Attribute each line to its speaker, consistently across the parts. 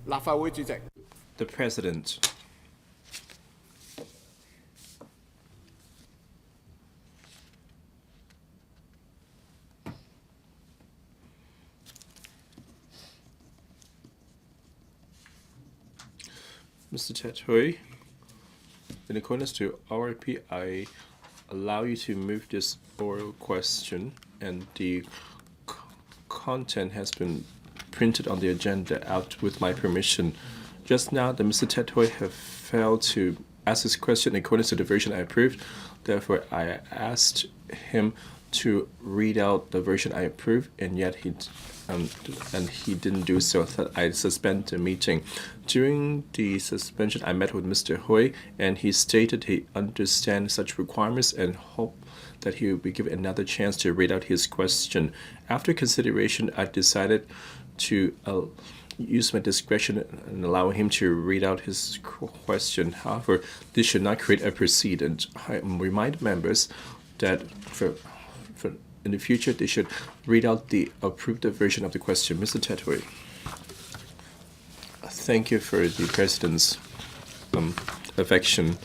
Speaker 1: 立法會主席。
Speaker 2: The President. Mr. Ted Hui, in accordance to RIP, I allow you to move this oral question, and the content has been printed on the agenda out with my permission. Just now, the Mr. Ted Hui have failed to ask his question in accordance to the version I approved. Therefore, I asked him to read out the version I approved, and yet he didn't do so. So I suspended the meeting. During the suspension, I met with Mr. Hui, and he stated he understands such requirements and hope that he will be given another chance to read out his question. After consideration, I decided to use my discretion in allowing him to read out his question. However, this should not create a precedent. I remind members that in the future, they should read out the approved version of the question. Mr. Ted Hui. Thank you for the President's affection.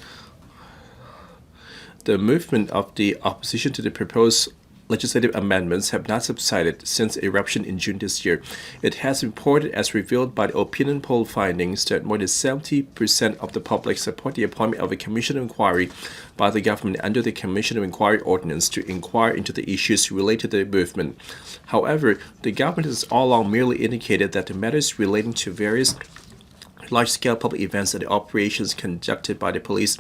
Speaker 2: The movement of the opposition to the proposed legislative amendments have not subsided since the eruption in June this year. It has reported, as revealed by the opinion poll findings, that more than 70% of the public support the appointment of a commission of inquiry by the government under the Commission of Inquiry Ordinance to inquire into the issues related to the movement. However, the government has all along merely indicated that the matters relating to various large-scale public events and the operations conducted by the police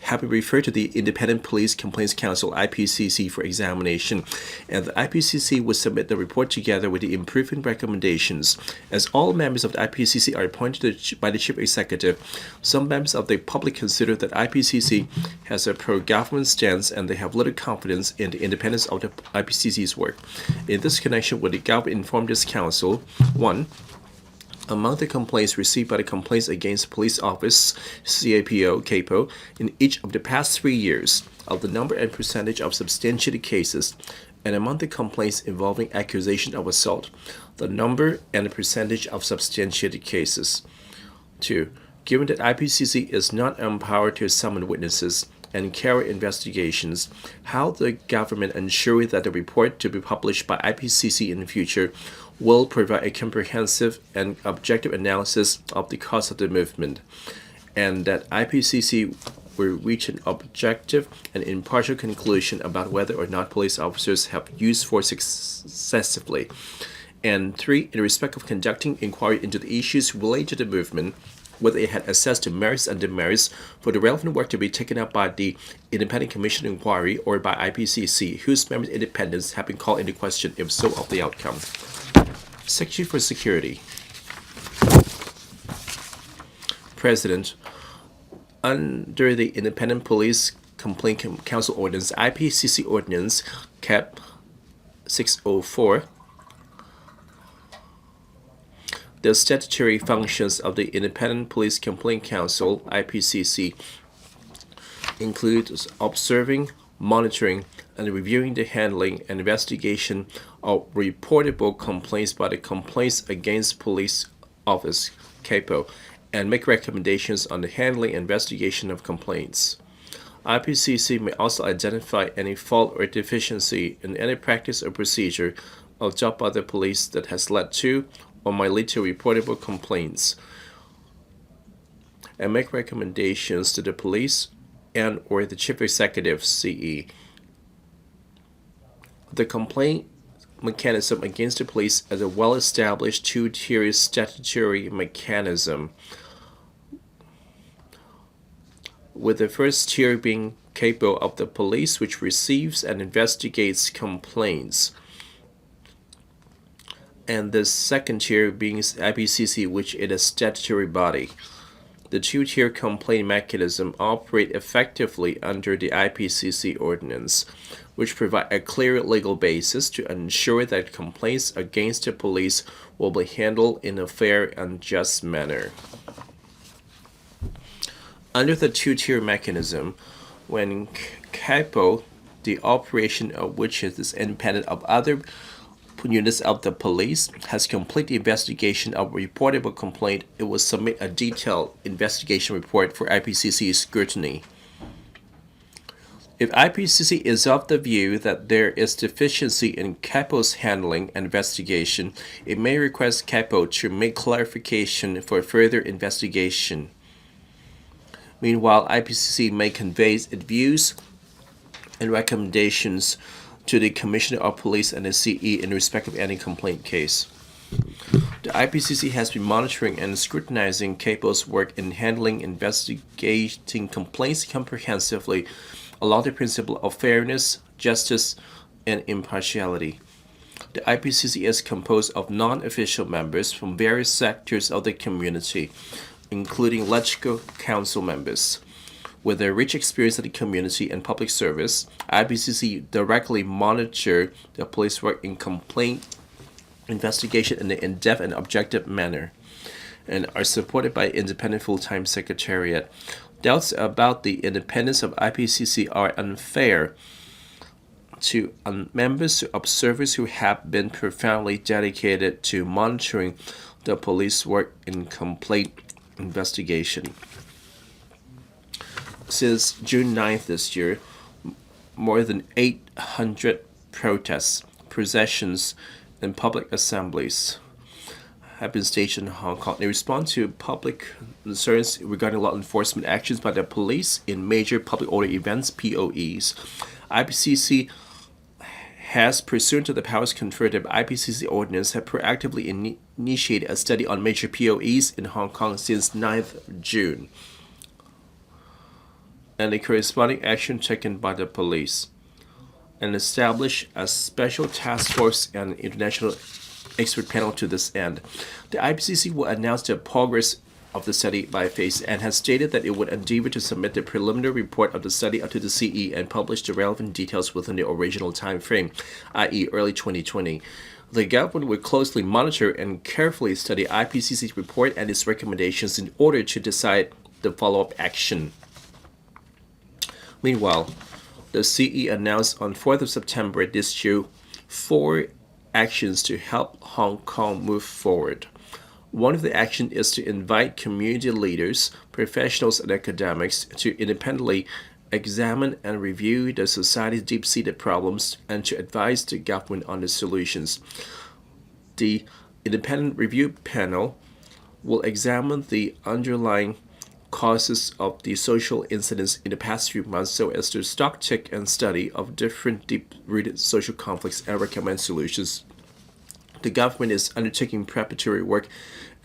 Speaker 2: have been referred to the Independent Police Complaints Council (IPCC) for examination, and the IPCC will submit the report together with the improvement recommendations. As all members of the IPCC are appointed by the Chief Executive, some members of the public consider that IPCC has a pro-government stance and they have little confidence in the independence of the IPCC's work. In this connection, will the government inform this council? 1. Among the complaints received by the Complaints Against Police Office (CAPO) in each of the past 3 years, of the number and percentage of substantiated cases, and among the complaints involving accusation of assault, the number and the percentage of substantiated cases. 2. Given that IPCC is not empowered to summon witnesses and carry investigations, how the government ensure that the report to be published by IPCC in the future will provide a comprehensive and objective analysis of the cause of the movement, and that IPCC will reach an objective and impartial conclusion about whether or not police officers have used force excessively. And 3. In respect of conducting inquiry into the issues related to the movement, whether it had assessed the merits and demerits for the relevant work to be taken up by the Independent Commission of Inquiry or by IPCC, whose members' independence have been called into question, if so, of the outcome. Secretary for Security. President, under the Independent Police Complaint Council Ordinance, IPCC Ordinance, Cap 604, the statutory functions of the Independent Police Complaint Council, IPCC, include observing, monitoring, and reviewing the handling and investigation of reportable complaints by the Complaints Against Police Office, CAPO, and make recommendations on the handling and investigation of complaints. IPCC may also identify any fault or deficiency in any practice or procedure adopted by the police that has led to or might lead to reportable complaints, and make recommendations to the police and or the Chief Executive CE. The complaint mechanism against the police is a well-established two-tier statutory mechanism, with the first tier being capable of the police, which receives and investigates complaints, and the second tier being IPCC, which is a statutory body. The two-tier complaint mechanism operate effectively under the IPCC ordinance, which provide a clear legal basis to ensure that complaints against the police will be handled in a fair and just manner. Under the two-tier mechanism, when CAPO, the operation of which is independent of other units of the police has completed the investigation of a reportable complaint, it will submit a detailed investigation report for IPCC scrutiny. If IPCC is of the view that there is deficiency in CAPO's handling and investigation, it may request CAPO to make clarification for further investigation. Meanwhile, IPCC may convey its views and recommendations to the Commissioner of Police and the CE in respect of any complaint case. The IPCC has been monitoring and scrutinizing CAPO's work in handling investigating complaints comprehensively along the principle of fairness, justice, and impartiality. The IPCC is composed of non-official members from various sectors of the community, including legislative council members. With their rich experience in the community and public service, IPCC directly monitor the police work in complaint investigation in an in-depth and objective manner, and are supported by independent full-time secretariat. Doubts about the independence of IPCC are unfair to members, to observers who have been profoundly dedicated to monitoring the police work in complaint investigation. Since June 9th this year, more than 800 protests, processions, and public assemblies have been staged in Hong Kong. They respond to public concerns regarding law enforcement actions by the police in major public order events, POEs. IPCC has, pursuant to the powers conferred by IPCC ordinance, have proactively initiated a study on major POEs in Hong Kong since 9th June, and the corresponding action taken by the police, and establish a special task force and international expert panel to this end. The IPCC will announce the progress of the study by phase and has stated that it would endeavor to submit the preliminary report of the study up to the CE and publish the relevant details within the original time frame, i.e. early 2020. The government will closely monitor and carefully study IPCC's report and its recommendations in order to decide the follow-up action. Meanwhile, the CE announced on 4th of September this year 4 actions to help Hong Kong move forward. One of the actions is to invite community leaders, professionals, and academics to independently examine and review the society's deep-seated problems and to advise the government on the solutions. The independent review panel will examine the underlying causes of the social incidents in the past few months so as to stock take and study of different deep-rooted social conflicts and recommend solutions. The government is undertaking preparatory work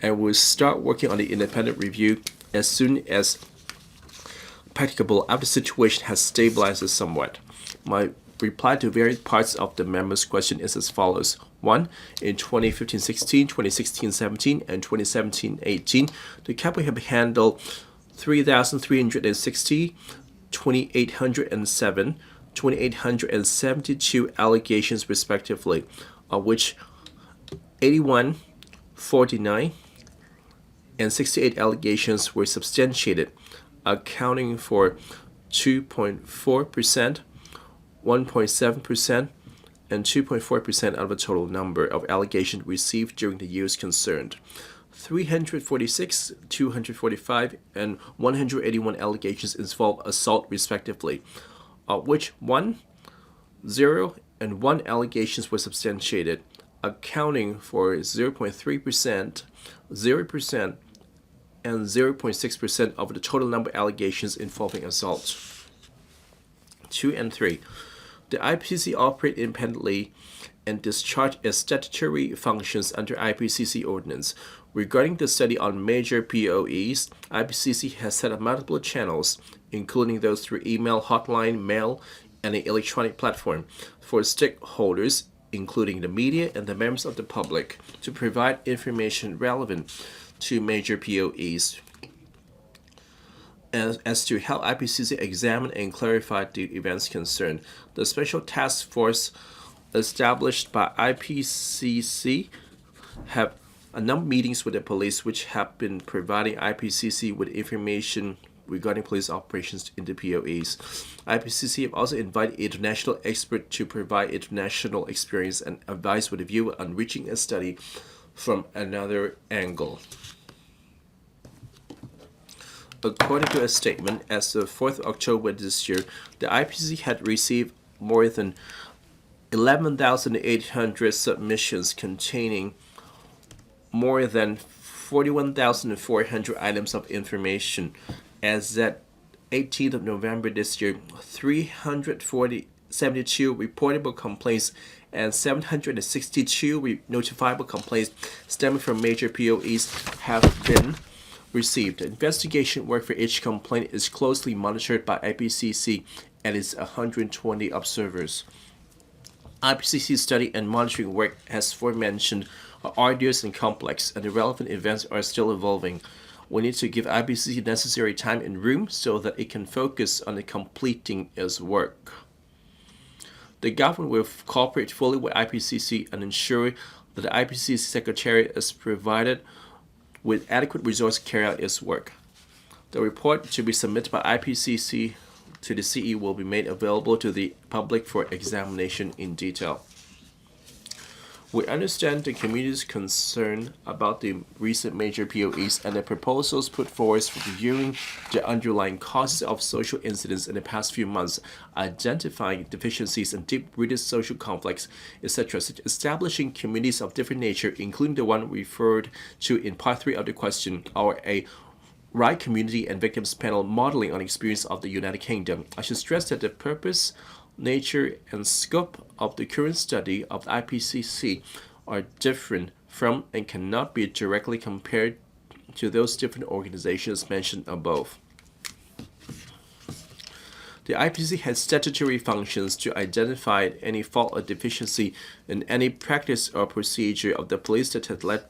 Speaker 2: and will start working on the independent review as soon as practicable after the situation has stabilized somewhat. My reply to various parts of the members' question is as follows. 1. In 2015-16, 2016-17, and 2017-18, the capital have handled 3,360, 2,807, 2,872 allegations respectively, of which 81, 49, and 68 allegations were substantiated, accounting for 2.4%, 1.7%, and 2.4% of the total number of allegations received during the years concerned. 346, 245, and 181 allegations involve assault respectively, of which 1, 0, and 1 allegations were substantiated, accounting for 0.3%, 0%, and 0.6% of the total number of allegations involving assault. 2 and 3. The IPCC operate independently and discharge its statutory functions under IPCC ordinance. Regarding the study on major POEs, IPCC has set up multiple channels, including those through email, hotline, mail, and an electronic platform, for stakeholders, including the media and the members of the public, to provide information relevant to major POEs, as to help IPCC examine and clarify the events concerned. The special task force established by IPCC have a number of meetings with the police which have been providing IPCC with information regarding police operations in the POEs. IPCC have also invited international experts to provide international experience and advice with a view on reaching a study from another angle. According to a statement, as of 4th October this year, the IPCC had received more than 11,800 submissions containing more than 41,400 items of information. As at 18th of November this year, 372 reportable complaints and 762 notifiable complaints stemming from major POEs have been received. Investigation work for each complaint is closely monitored by IPCC and its 120 observers. IPCC study and monitoring work, as aforementioned, are arduous and complex, and the relevant events are still evolving. We need to give IPCC necessary time and room so that it can focus on completing its work. The government will cooperate fully with IPCC and ensure that the IPCC Secretariat is provided with adequate resources to carry out its work. The report to be submitted by IPCC to the CE will be made available to the public for examination in detail. We understand the community's concern about the recent major POEs and the proposals put forward for reviewing the underlying causes of social incidents in the past few months, identifying deficiencies and deep-rooted social conflicts, etc., such as establishing communities of different nature, including the one referred to in Part 3 of the question, or a right community and victims panel modeling on experience of the United Kingdom. I should stress that the purpose, nature, and scope of the current study of the IPCC are different from and cannot be directly compared to those different organizations mentioned above. The IPCC has statutory functions to identify any fault or deficiency in any practice or procedure of the police that has led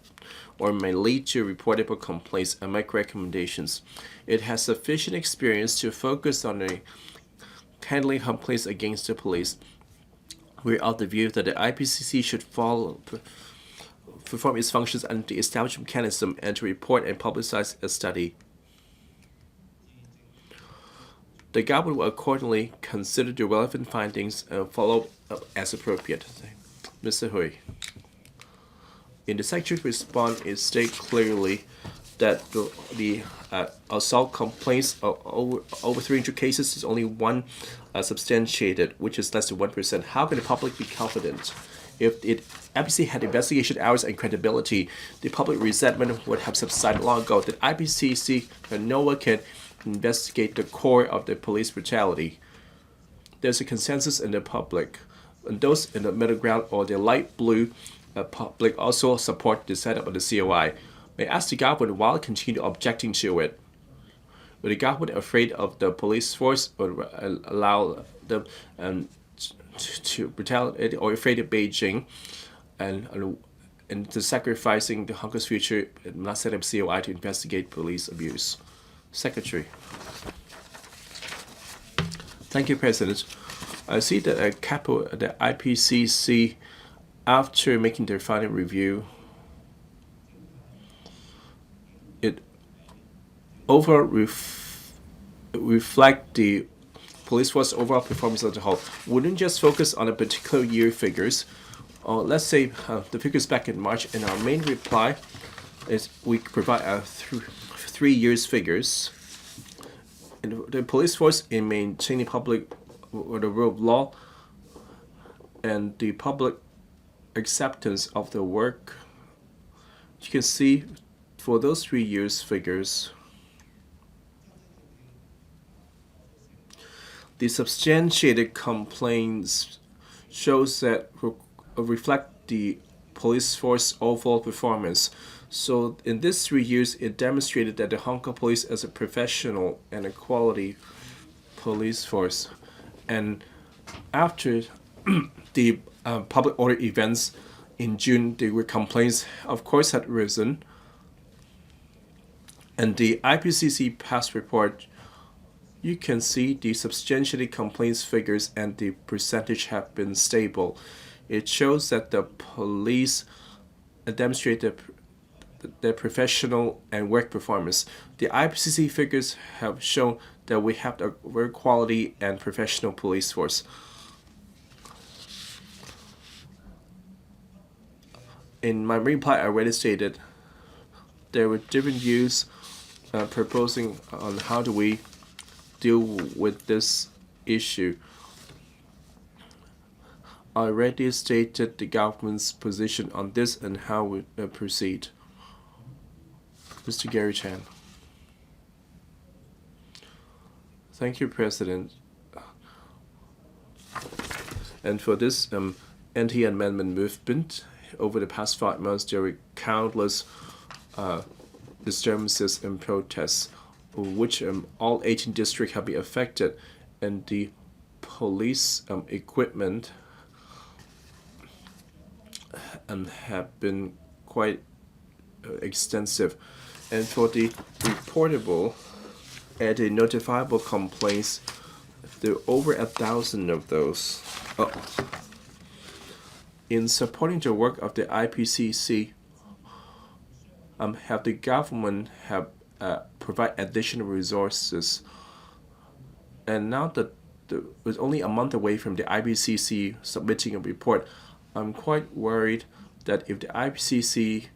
Speaker 2: or may lead to reportable complaints and make recommendations. It has sufficient experience to focus on the handling complaints against the police. We are of the view that the IPCC should perform its functions under the established mechanism and to report and publicize a study. The government will accordingly consider the relevant findings and follow up as appropriate. Mr. Hui. In the Secretary's response, it states clearly that the assault complaints of over 300 cases is only one substantiated, which is less than 1%. How can the public be confident? If the IPCC had investigation hours and credibility, the public resentment would have subsided long ago. The IPCC and NOAA can investigate the core of the police brutality. There's a consensus in the public, and those in the middle ground or the light blue public also support the setup of the COI. May ask the government why continue objecting to it. Would the government afraid of the police force or allow them to retaliate, or afraid of Beijing and to sacrificing the Hong Kong's future and not set up COI to investigate police abuse? Secretary. Thank you, President. I see that the IPCC, after making their final review, it overall reflect the police force overall performance as a whole. Wouldn't just focus on a particular year figures. Let's say the figures back in March. In our main reply, is we provide 3 years figures. And the police force in maintaining public or the rule of law and the public acceptance of the work. You can see for those 3 years figures, the substantiated complaints shows that reflect the police force overall performance. So in these 3 years, it demonstrated that the Hong Kong police is a professional and a quality police force. And after the public order events in June, the complaints, of course, had risen. And the IPCC past report, you can see the substantiated complaints figures and the percentage have been stable. It shows that the police demonstrated their professional and work performance. The IPCC figures have shown that we have a very quality and professional police force. In my reply, I already stated there were different views proposing on how do we deal with this issue. I already stated the government's position on this and how we proceed. Mr. Gary Chan. Thank you, President. And for this anti-amendment movement, over the past 5 months, there were countless disturbances and protests, which all 18 districts have been affected, and the police equipment have been quite extensive. And for the reportable and the notifiable complaints, there are over 1,000 of those. In supporting the work of the IPCC, have the government have provide additional resources. And now that it's only a month away from the IPCC submitting a report, I'm quite worried that if the IPCC,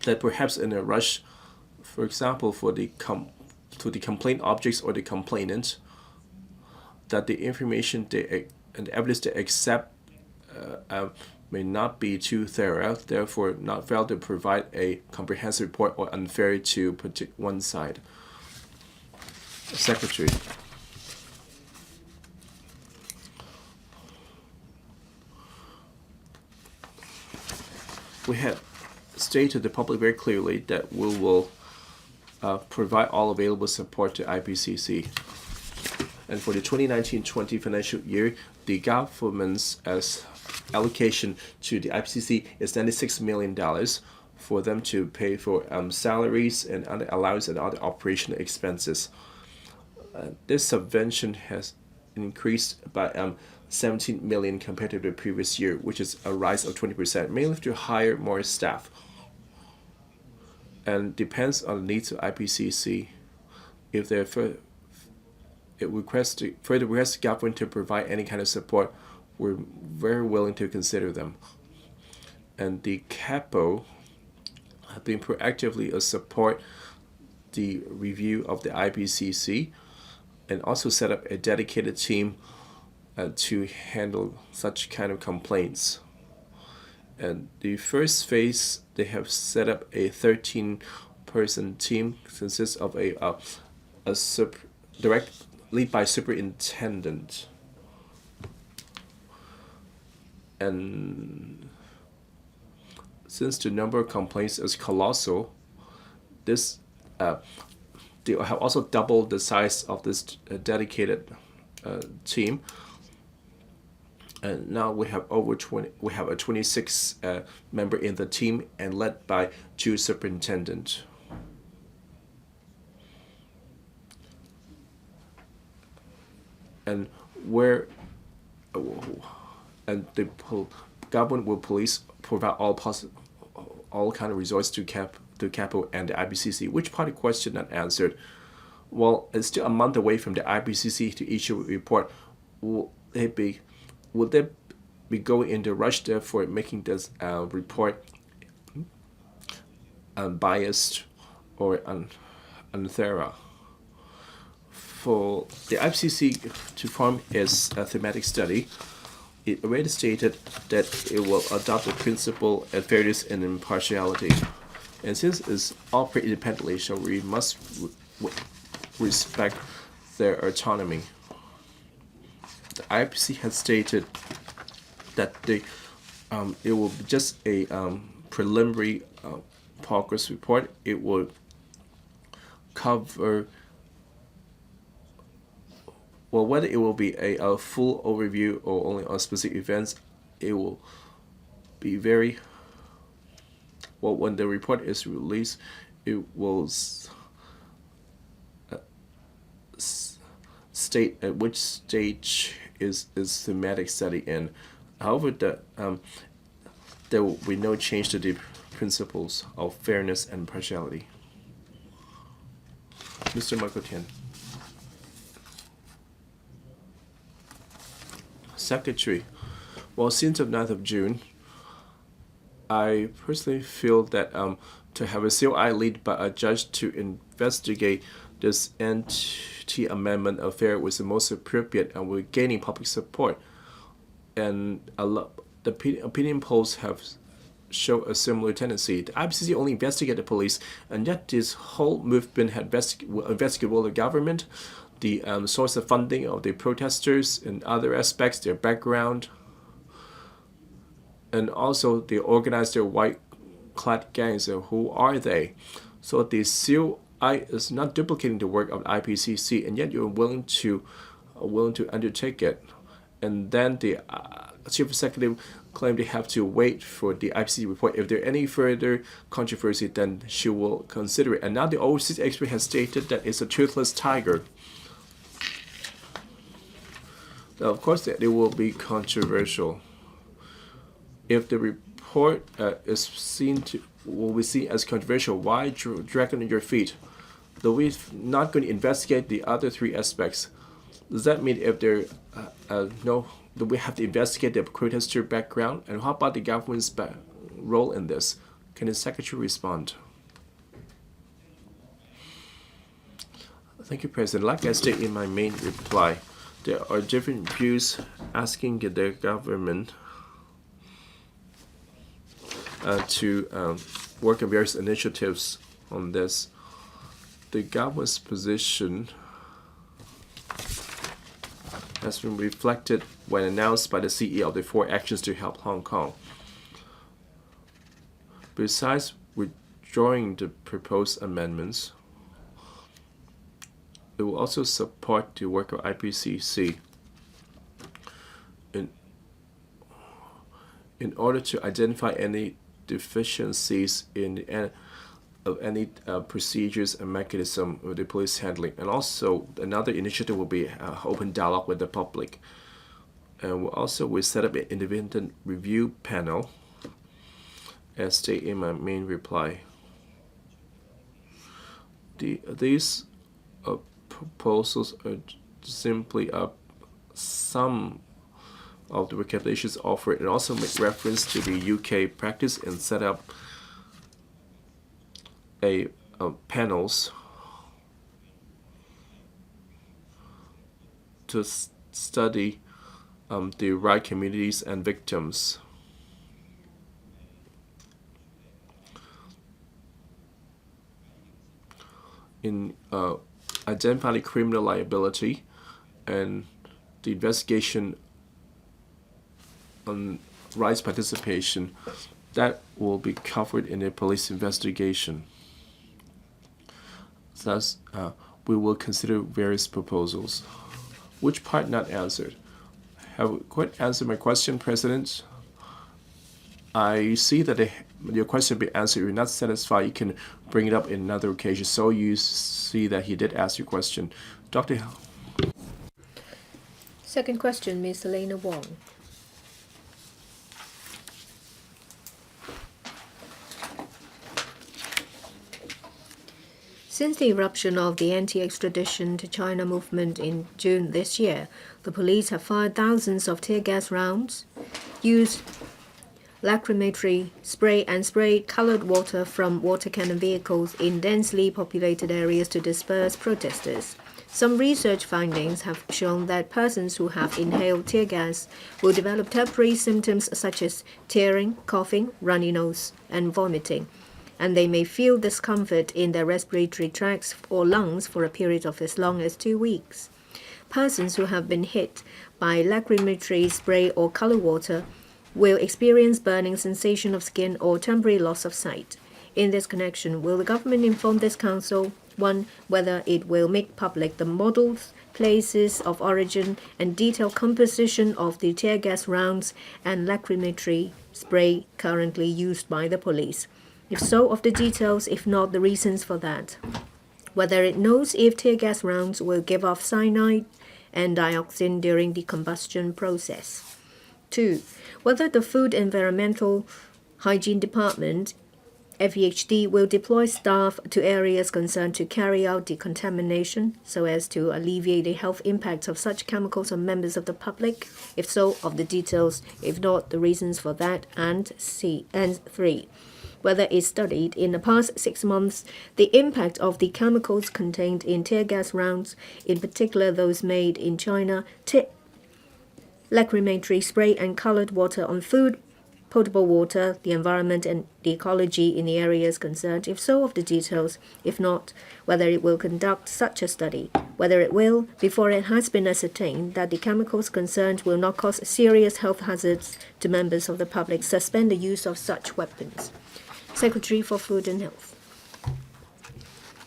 Speaker 2: that perhaps in a rush, for example, for the complaint objects or the complainant, that the information and the evidence they accept may not be too thorough, therefore not fail to provide a comprehensive report or unfair to one side. Secretary. We have stated to the public very clearly that we will provide all available support to IPCC. And for the 2019-20 financial year, the government's allocation to the IPCC is $96 million for them to pay for salaries and other allowance and other operational expenses. This subvention has increased by 17 million compared to the previous year, which is a rise of 20%, mainly to hire more staff. And depends on the needs of IPCC. If they further request the government to provide any kind of support, we're very willing to consider them. And the CAPO have been proactively support the review of the IPCC and also set up a dedicated team to handle such kind of complaints. And the first phase, they have set up a 13-person team, consists of a direct lead by superintendent. And since the number of complaints is colossal, this they have also doubled the size of this dedicated team. And now we have over 20. We have a 26 member in the team, and led by 2 superintendents. And the government will provide all kind of resources to CAPO and the IPCC. Which part of the question not answered? Well, it's still a month away from the IPCC to issue a report. Would they be going in the rush there for making this report unbiased or unthorough? For the IPCC to form its thematic study, it already stated that it will adopt the principle of fairness and impartiality. And since it's operated independently, so we must respect their autonomy. The IPCC has stated that it will be just a preliminary progress report. It will cover, well, whether it will be a full overview or only on specific events, it will be very, well, when the report is released, it will state at which stage is thematic study in. However, there will be no change to the principles of fairness and impartiality. Mr. Michael Tian. Secretary. Well, since the 9th of June, I personally feel that to have a COI lead by a judge to investigate this anti-amendment affair was the most appropriate, and we're gaining public support. And the opinion polls have show a similar tendency. The IPCC only investigated the police, and yet this whole movement had investigated the government, the source of funding of the protesters, and other aspects, their background, and also they organized their white-clad gangs. So who are they? So the COI is not duplicating the work of the IPCC, and yet you're willing to undertake it. And then the chief executive claimed they have to wait for the IPCC report. If there any further controversy, then she will consider it. And now the overseas expert has stated that it's a toothless tiger. Now, of course, it will be controversial. If the report will be seen as controversial, why drag on your feet? Though we're not going to investigate the other three aspects. Does that mean if there do we have to investigate the protester background? And how about the government's role in this? Can the secretary respond? Thank you, President. Like I stated in my main reply, there are different views asking the government to work on various initiatives on this. The government's position has been reflected when announced by the CEO of the 4 actions to help Hong Kong. Besides withdrawing the proposed amendments, it will also support the work of IPCC in order to identify any deficiencies in any procedures and mechanism of the police handling. And also another initiative will be open dialogue with the public. And we set up an independent review panel, as stated in my main reply. These proposals are simply some of the recommendations offered, and also make reference to the UK practice and set up panels to study the right communities and victims. In identifying criminal liability and the investigation on rights participation, that will be covered in a police investigation. Thus, we will consider various proposals. Which part not answered? Have you quite answered my question, President? I see that your question be answered. If you're not satisfied, you can bring it up in another occasion. So you see that he did ask your question. Dr.
Speaker 1: Second question, Ms. Helena Wong. Since the eruption of the anti-extradition to China movement in June this year, the police have fired thousands of tear gas rounds, used lacrimatory spray and sprayed colored water from water cannon vehicles in densely populated areas to disperse protesters. Some research findings have shown that persons who have inhaled tear gas will develop temporary symptoms such as tearing, coughing, runny nose, and vomiting, and they may feel discomfort in their respiratory tracts or lungs for a period of as long as 2 weeks. Persons who have been hit by lacrimatory spray or color water will experience burning sensation of skin or temporary loss of sight. In this connection, will the government inform this council, 1, whether it will make public the models, places of origin, and detailed composition of the tear gas rounds and lacrimatory spray currently used by the police? If so, of the details, if not, the reasons for that. Whether it knows if tear gas rounds will give off cyanide and dioxin during the combustion process. 2. Whether the Food Environmental Hygiene Department FEHD will deploy staff to areas concerned to carry out decontamination so as to alleviate the health impacts of such chemicals on members of the public. If so, of the details, if not, the reasons for that, and 3. Whether it's studied in the past 6 months the impact of the chemicals contained in tear gas rounds, in particular those made in China, lacrimatory spray and colored water on food, potable water, the environment and the ecology in the areas concerned, if so, of the details, if not, whether it will conduct such a study, whether it will, before it has been ascertained that the chemicals concerned will not cause serious health hazards to members of the public, suspend the use of such weapons. Secretary for Food and Health.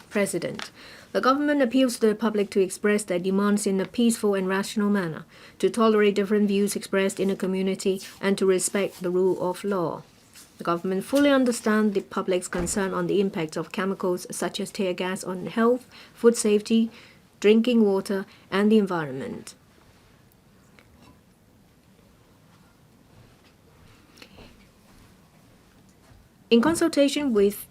Speaker 1: President. The government appeals to the public to express their demands in a peaceful and rational manner, to tolerate different views expressed in the community, and to respect the rule of law. The government fully understands the public's concern on the impact of chemicals such as tear gas on health, food safety, drinking water, and the environment. In consultation with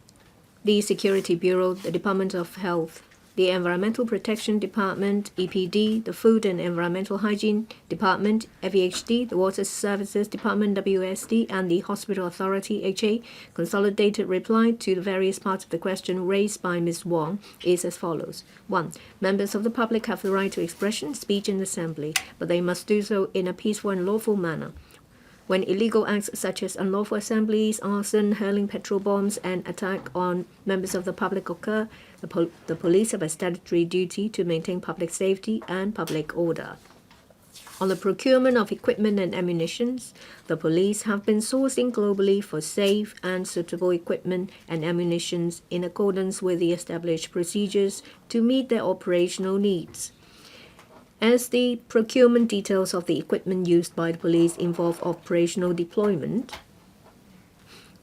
Speaker 1: the Security Bureau, the Department of Health, the Environmental Protection Department, EPD, the Food and Environmental Hygiene Department, FEHD, the Water Services Department, WSD, and the Hospital Authority, HA, consolidated reply to the various parts of the question raised by Ms. Wong is as follows. 1. Members of the public have the right to expression, speech, and assembly, but they must do so in a peaceful and lawful manner. When illegal acts such as unlawful assemblies, arson, hurling petrol bombs, and attack on members of the public occur, the police have a statutory duty to maintain public safety and public order. On the procurement of equipment and ammunitions, the police have been sourcing globally for safe and suitable equipment and ammunitions in accordance with the established procedures to meet their operational needs. As the procurement details of the equipment used by the police involve operational deployment,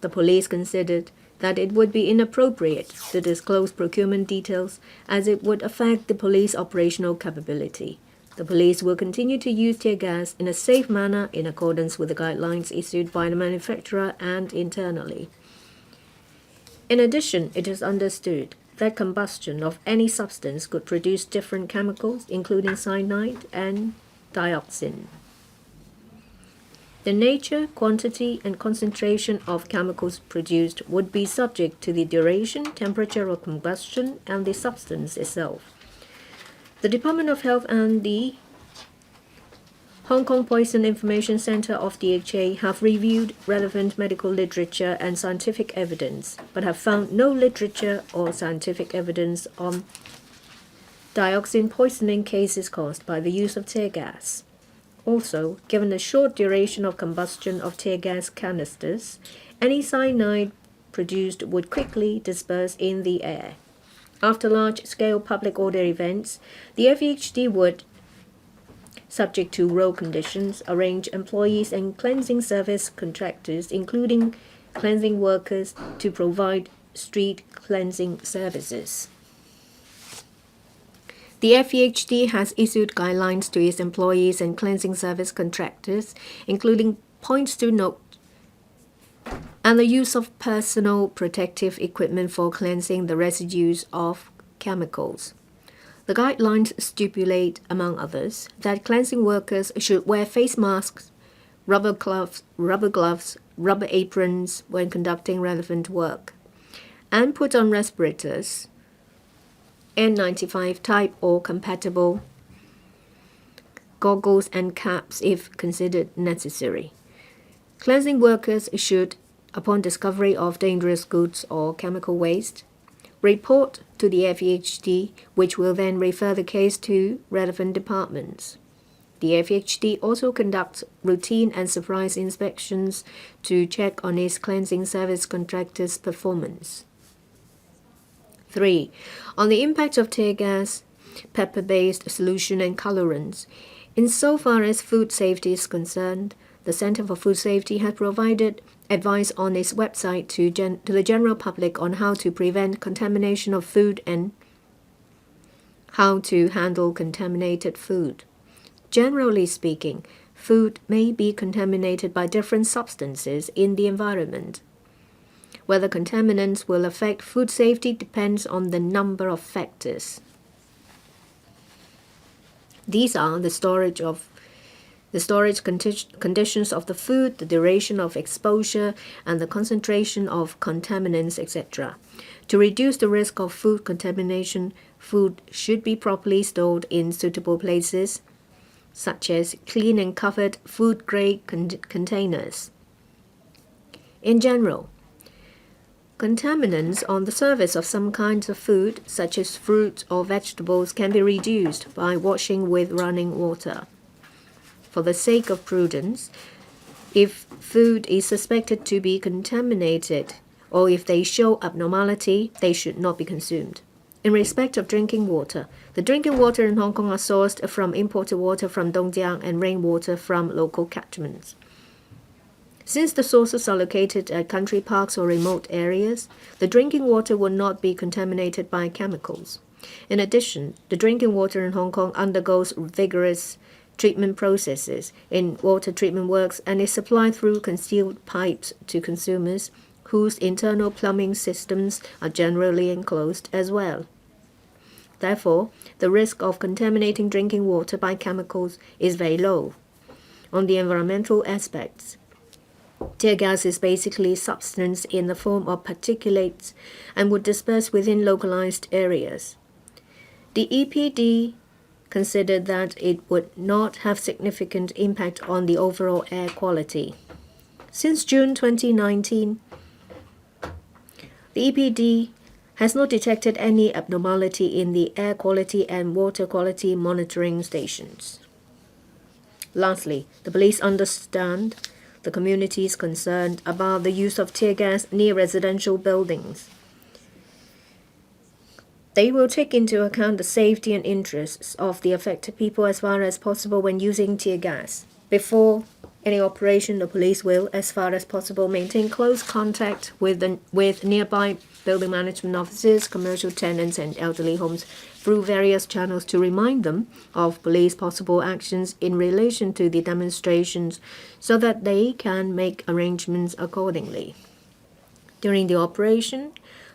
Speaker 1: the police considered that it would be inappropriate to disclose procurement details as it would affect the police operational capability. The police will continue to use tear gas in a safe manner in accordance with the guidelines issued by the manufacturer and internally. In addition, it is understood that combustion of any substance could produce different chemicals, including cyanide and dioxin. The nature, quantity, and concentration of chemicals produced would be subject to the duration, temperature of combustion, and the substance itself. The Department of Health and the Hong Kong Poison Information Center of DHA have reviewed relevant medical literature and scientific evidence, but have found no literature or scientific evidence on dioxin poisoning cases caused by the use of tear gas. Also, given the short duration of combustion of tear gas canisters, any cyanide produced would quickly disperse in the air. After large-scale public order events, the FEHD would, subject to road conditions, arrange employees and cleansing service contractors, including cleansing workers, to provide street cleansing services. The FEHD has issued guidelines to its employees and cleansing service contractors, including points to note and the use of personal protective equipment for cleansing the residues of chemicals. The guidelines stipulate, among others, that cleansing workers should wear face masks, rubber gloves, rubber aprons when conducting relevant work, and put on respirators, N95 type or compatible, goggles and caps if considered necessary. Cleansing workers should, upon discovery of dangerous goods or chemical waste, report to the FEHD, which will then refer the case to relevant departments. The FEHD also conducts routine and surprise inspections to check on its cleansing service contractors' performance. 3. On the impact of tear gas, pepper-based solution and colorants. Insofar as food safety is concerned, the Center for Food Safety has provided advice on its website to the general public on how to prevent contamination of food and how to handle contaminated food. Generally speaking, food may be contaminated by different substances in the environment. Whether contaminants will affect food safety depends on the number of factors. These are the storage conditions of the food, the duration of exposure, and the concentration of contaminants, etc. To reduce the risk of food contamination, food should be properly stored in suitable places, such as clean and covered food-grade containers. In general, contaminants on the surface of some kinds of food, such as fruit or vegetables, can be reduced by washing with running water. For the sake of prudence, if food is suspected to be contaminated or if they show abnormality, they should not be consumed. In respect of drinking water, the drinking water in Hong Kong are sourced from imported water from Dongjiang and rainwater from local catchments. Since the sources are located at country parks or remote areas, the drinking water will not be contaminated by chemicals. In addition, the drinking water in Hong Kong undergoes vigorous treatment processes in water treatment works and is supplied through concealed pipes to consumers whose internal plumbing systems are generally enclosed as well. Therefore, the risk of contaminating drinking water by chemicals is very low. On the environmental aspects, tear gas is basically substance in the form of particulates and would disperse within localized areas. The EPD considered that it would not have significant impact on the overall air quality. Since June 2019, the EPD has not detected any abnormality in the air quality and water quality monitoring stations. Lastly, the police understand the community is concerned about the use of tear gas near residential buildings. They will take into account the safety and interests of the affected people as far as possible when using tear gas. Before any operation, the police will, as far as possible, maintain close contact with nearby building management officers, commercial tenants, and elderly homes through various channels to remind them of police possible actions in relation to the demonstrations so that they can make arrangements accordingly. During the operation,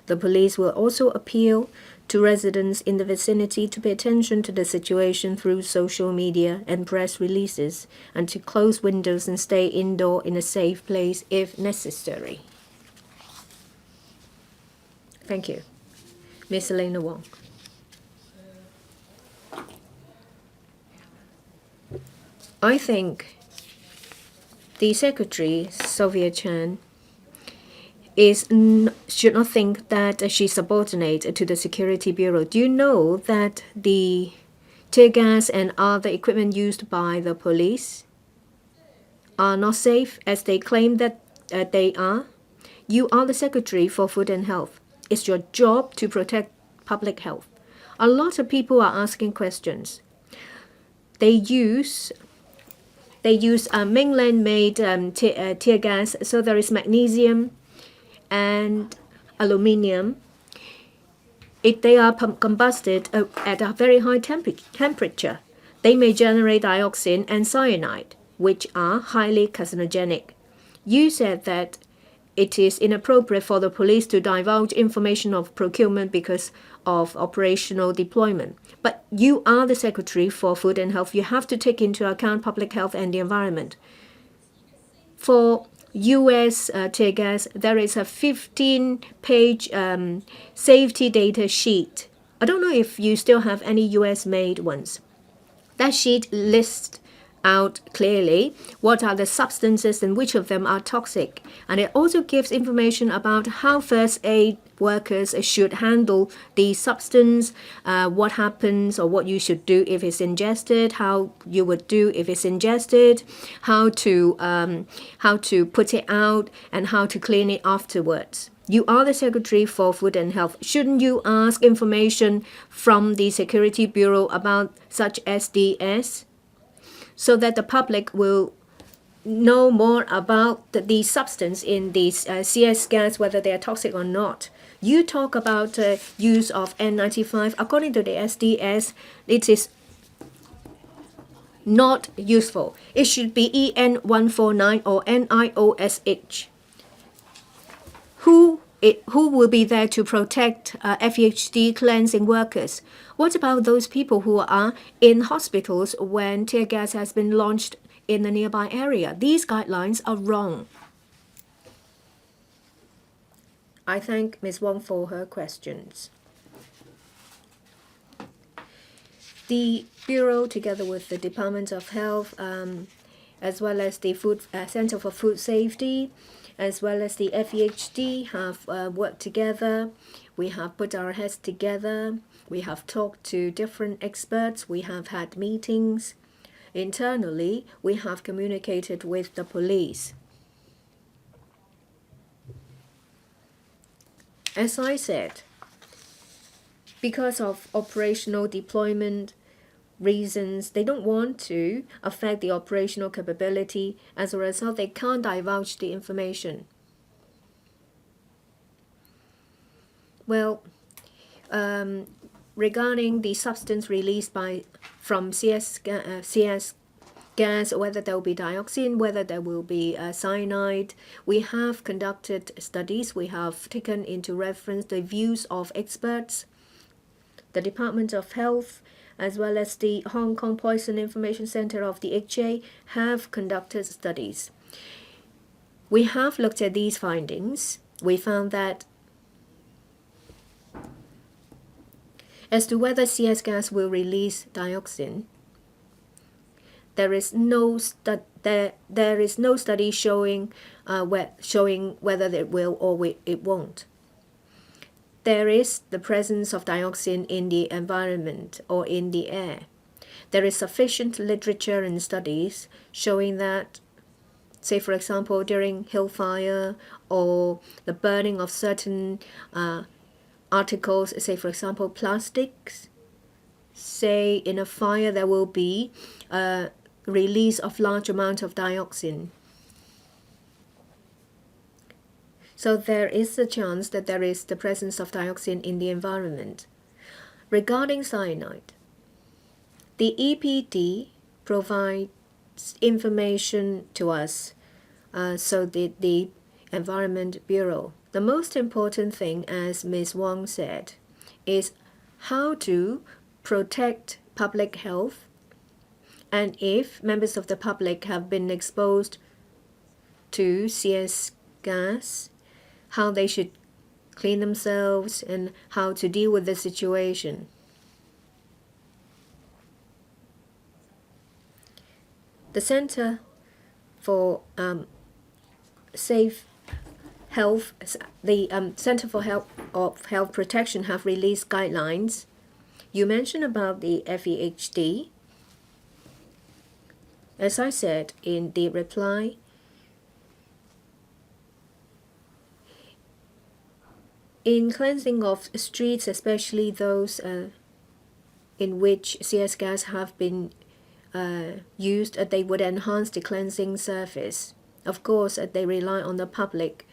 Speaker 1: the police will also appeal to residents in the vicinity to pay attention to the situation through social media and press releases and to close windows and stay indoor in a safe place if necessary. Thank you. Ms. Helena Wong. I think the Secretary, Sophia Chan, should not think that she's subordinate to the Security Bureau. Do you know that the tear gas and other equipment used by the police are not safe as they claim that they are? You are the Secretary for Food and Health. It's your job to protect public health. A lot of people are asking questions. They use mainland-made tear gas, so there is magnesium and aluminium. If they are combusted at a very high temperature, they may generate dioxin and cyanide, which are highly carcinogenic. You said that it is inappropriate for the police to divulge information of procurement because of operational deployment. But you are the Secretary for Food and Health. You have to take into account public health and the environment. For U.S. tear gas, there is a 15-page safety data sheet. I don't know if you still have any U.S.-made ones. That sheet lists out clearly what are the substances and which of them are toxic. And it also gives information about how first aid workers should handle the substance, what happens or what you should do if it's ingested, how you would do if it's ingested, how to put it out, and how to clean it afterwards. You are the Secretary for Food and Health. Shouldn't you ask information from the Security Bureau about such SDS so that the public will know more about the substance in these CS gas, whether they are toxic or not? You talk about use of N95. According to the SDS, it is not useful. It should be EN149 or NIOSH. who will be there to protect FEHD cleansing workers? What about those people who are in hospitals when tear gas has been launched in a nearby area? These guidelines are wrong. I thank Ms. Wong for her questions. The Bureau, together with the Department of Health, as well as the Center for Food Safety, as well as the FEHD, have worked together. We have put our heads together. We have talked to different experts. We have had meetings. Internally, we have communicated with the police. As I said, because of operational deployment reasons, they don't want to affect the operational capability. As a result, they can't divulge the information. Well, regarding the substance released from CS gas, whether there will be dioxin, whether there will be cyanide, we have conducted studies. We have taken into reference the views of experts. The Department of Health, as well as the Hong Kong Poison Information Center of the HA, have conducted studies. We have looked at these findings. We found that as to whether CS gas will release dioxin, there is no study showing whether it will or it won't. There is the presence of dioxin in the environment or in the air. There is sufficient literature and studies showing that, say for example, during hillfire or the burning of certain articles, say for example plastics, say in a fire there will be a release of large amount of dioxin. So there is a chance that there is the presence of dioxin in the environment. Regarding cyanide, the EPD provides information to us, so the Environment Bureau. The most important thing, as Ms. Wong said, is how to protect public health, and if members of the public have been exposed to CS gas, how they should clean themselves and how to deal with the situation. The Center for Safe Health, the Center for Health Protection have released guidelines. You mentioned about the FEHD. As I said in the reply, in cleansing of streets, especially those in which CS gas have been used, they would enhance the cleansing surface. Of course, they rely on the public,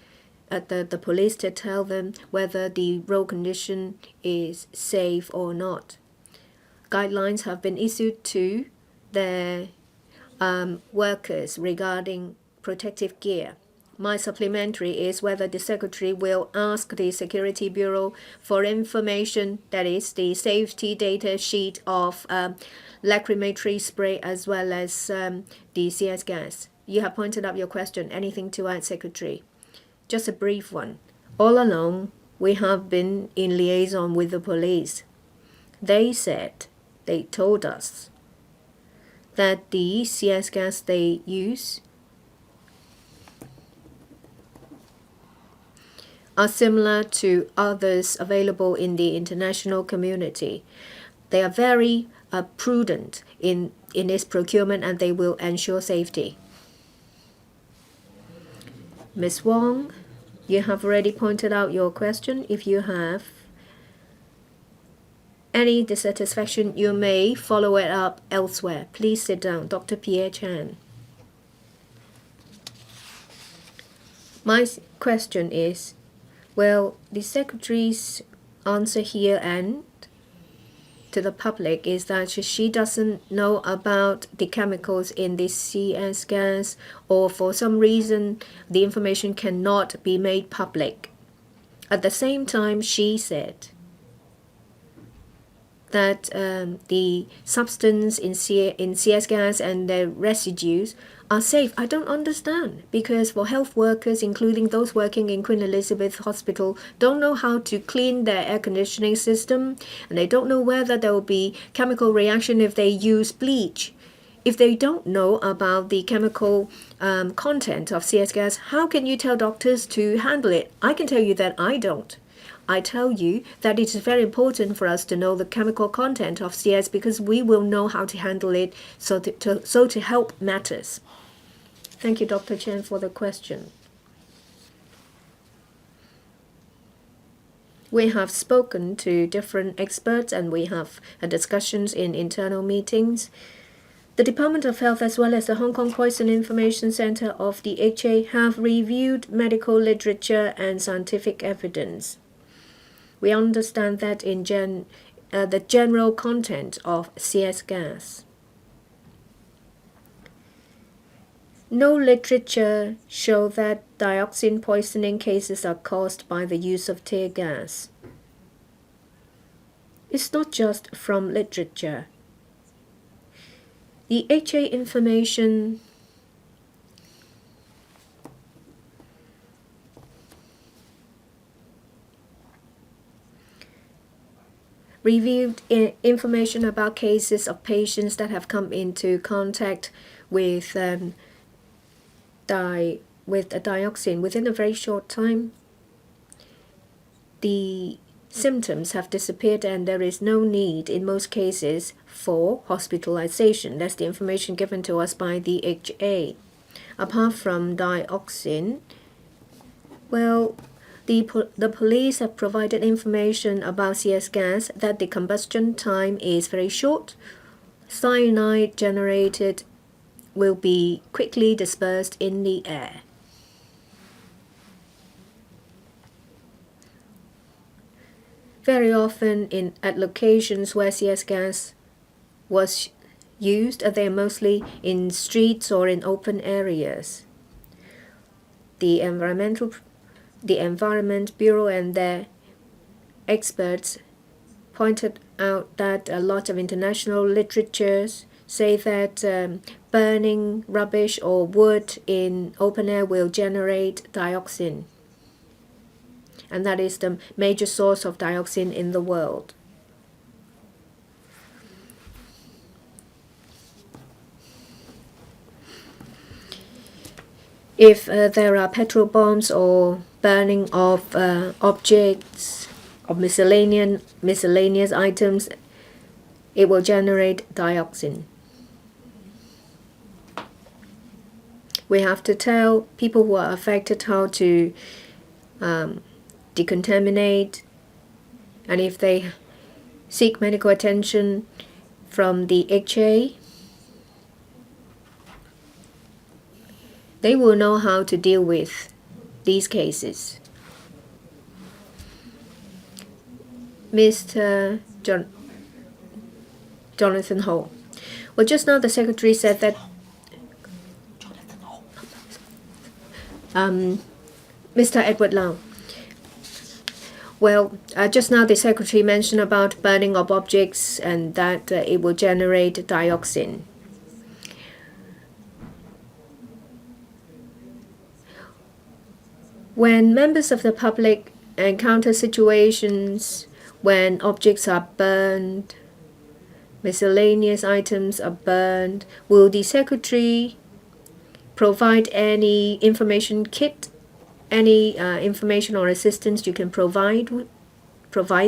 Speaker 1: the police, to tell them whether the road condition is safe or not. Guidelines have been issued to their workers regarding protective gear. My supplementary is whether the Secretary will ask the Security Bureau for information, that is, the safety data sheet of lacrimatory spray as well as the CS gas. You have pointed out your question. Anything to add, Secretary? Just a brief one. All along, we have been in liaison with the police. They told us that the CS gas they use are similar to others available in the international community. They are very prudent in its procurement, and they will ensure safety. Ms. Wong, you have already pointed out your question. If you have any dissatisfaction, you may follow it up elsewhere. Please sit down. Dr. Pierre Chan. My question is, well, the Secretary's answer here and to the public is that she doesn't know about the chemicals in the CS gas, or for some reason the information cannot be made public. At the same time, she said that the substance in CS gas and the residues are safe. I don't understand, because for health workers, including those working in Queen Elizabeth Hospital, don't know how to clean their air conditioning system, and they don't know whether there will be chemical reaction if they use bleach. If they don't know about the chemical content of CS gas, how can you tell doctors to handle it? I can tell you that I don't. I tell you that it is very important for us to know the chemical content of CS, because we will know how to handle it so to help matters. Thank you, Dr. Chen, for the question. We have spoken to different experts and we have had discussions in internal meetings. The Department of Health as well as the Hong Kong Poison Information Center of the HA have reviewed medical literature and scientific evidence. We understand that in the general content of CS gas. No literature show that dioxin poisoning cases are caused by the use of tear gas. It's not just from literature. The HA information reviewed information about cases of patients that have come into contact with a dioxin within a very short time. The symptoms have disappeared and there is no need in most cases for hospitalization. That's the information given to us by the HA. Apart from dioxin, well, the police have provided information about CS gas that the combustion time is very short. Cyanide generated will be quickly dispersed in the air. Very often at locations where CS gas was used, they're mostly in streets or in open areas. The Environment Bureau and their experts pointed out that a lot of international literatures say that burning rubbish or wood in open air will generate dioxin. And that is the major source of dioxin in the world. If there are petrol bombs or burning of objects of miscellaneous items, it will generate dioxin. We have to tell people who are affected how to decontaminate, and if they seek medical attention from the HA, they will know how to deal with these cases. Mr. Jonathan Ho. Well, just now the Secretary said that Mr. Edward Lau. Well, just now the Secretary mentioned about burning of objects and that it will generate dioxin. When members of the public encounter situations when objects are burned, miscellaneous items are burned, will the Secretary provide any information kit, any information or assistance you can provide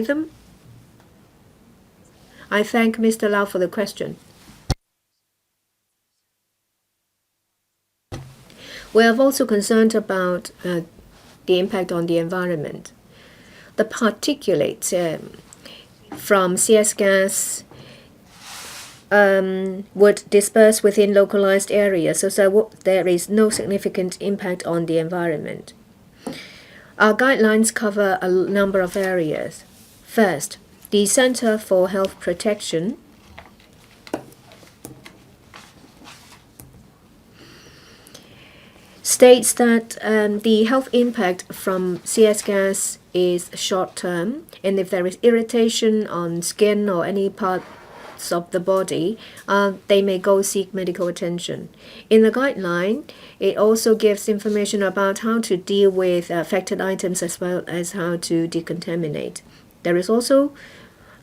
Speaker 1: them? I thank Mr. Lau for the question. We are also concerned about the impact on the environment. The particulates from CS gas would disperse within localized areas, so there is no significant impact on the environment. Our guidelines cover a number of areas. First, the Center for Health Protection states that the health impact from CS gas is short term, and if there is irritation on skin or any parts of the body, they may go seek medical attention. In the guideline, it also gives information about how to deal with affected items as well as how to decontaminate. There is also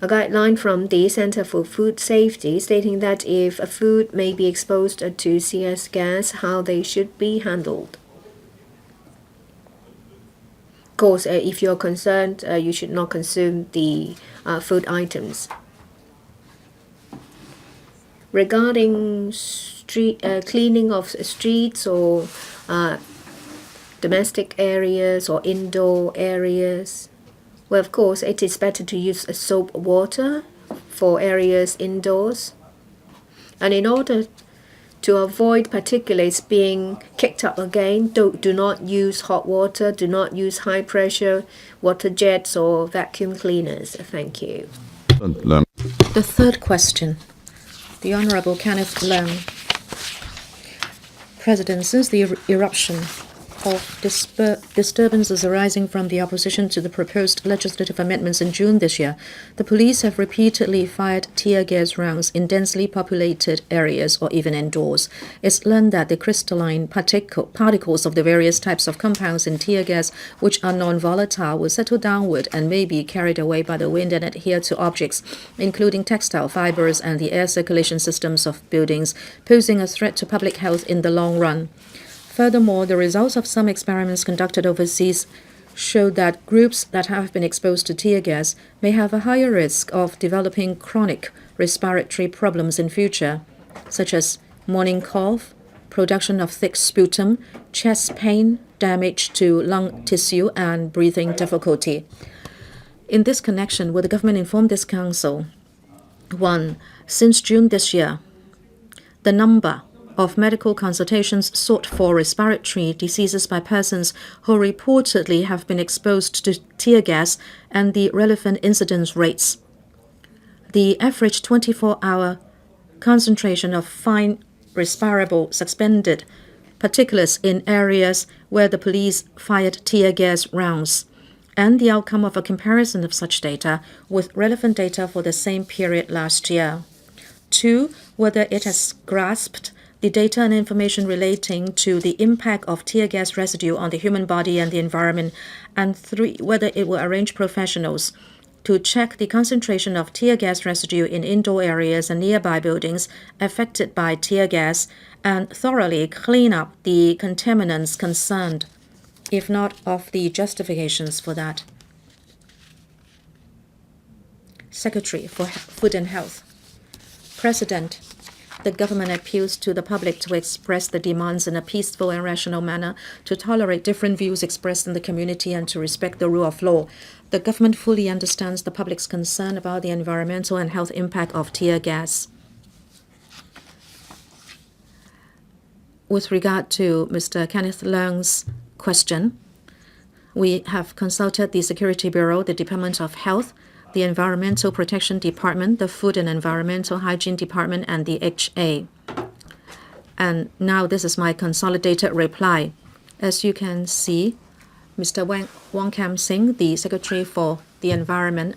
Speaker 1: a guideline from the Center for Food Safety stating that if a food may be exposed to CS gas, how they should be handled. Of course, if you're concerned, you should not consume the food items. Regarding cleaning of streets or domestic areas or indoor areas, well, of course, it is better to use soap water for areas indoors. And in order to avoid particulates being kicked up again, do not use hot water, do not use high pressure water jets or vacuum cleaners. Thank you.
Speaker 3: The third question. The Honorable Kenneth Leung. President, since the eruption of disturbances arising from the opposition to the proposed legislative amendments in June this year, the police have repeatedly fired tear gas rounds in densely populated areas or even indoors. It's learned that the crystalline particles of the various types of compounds in tear gas, which are non-volatile, will settle downward and may be carried away by the wind and adhere to objects, including textile fibers and the air circulation systems of buildings, posing a threat to public health in the long run. Furthermore, the results of some experiments conducted overseas show that groups that have been exposed to tear gas may have a higher risk of developing chronic respiratory problems in future, such as morning cough, production of thick sputum, chest pain, damage to lung tissue, and breathing difficulty. In this connection, will the government inform this council? 1. Since June this year, the number of medical consultations sought for respiratory diseases by persons who reportedly have been exposed to tear gas and the relevant incidence rates. The average 24-hour concentration of fine respirable suspended particulates in areas where the police fired tear gas rounds, and the outcome of a comparison of such data with relevant data for the same period last year. 2. Whether it has grasped the data and information relating to the impact of tear gas residue on the human body and the environment, and 3. Whether it will arrange professionals to check the concentration of tear gas residue in indoor areas and nearby buildings affected by tear gas and thoroughly clean up the contaminants concerned, if not of the justifications for that. Secretary for Food and Health. President, the government appeals to the public to express the demands in a peaceful and rational manner, to tolerate different views expressed in the community, and to respect the rule of law. The government fully understands the public's concern about the environmental and health impact of tear gas. With regard to Mr. Kenneth Leung's question, we have consulted the Security Bureau, the Department of Health, the Environmental Protection Department, the Food and Environmental Hygiene Department, and the HA. And now this is my consolidated reply. As you can see, Mr. Wong Kam-sing, the Secretary for the Environment,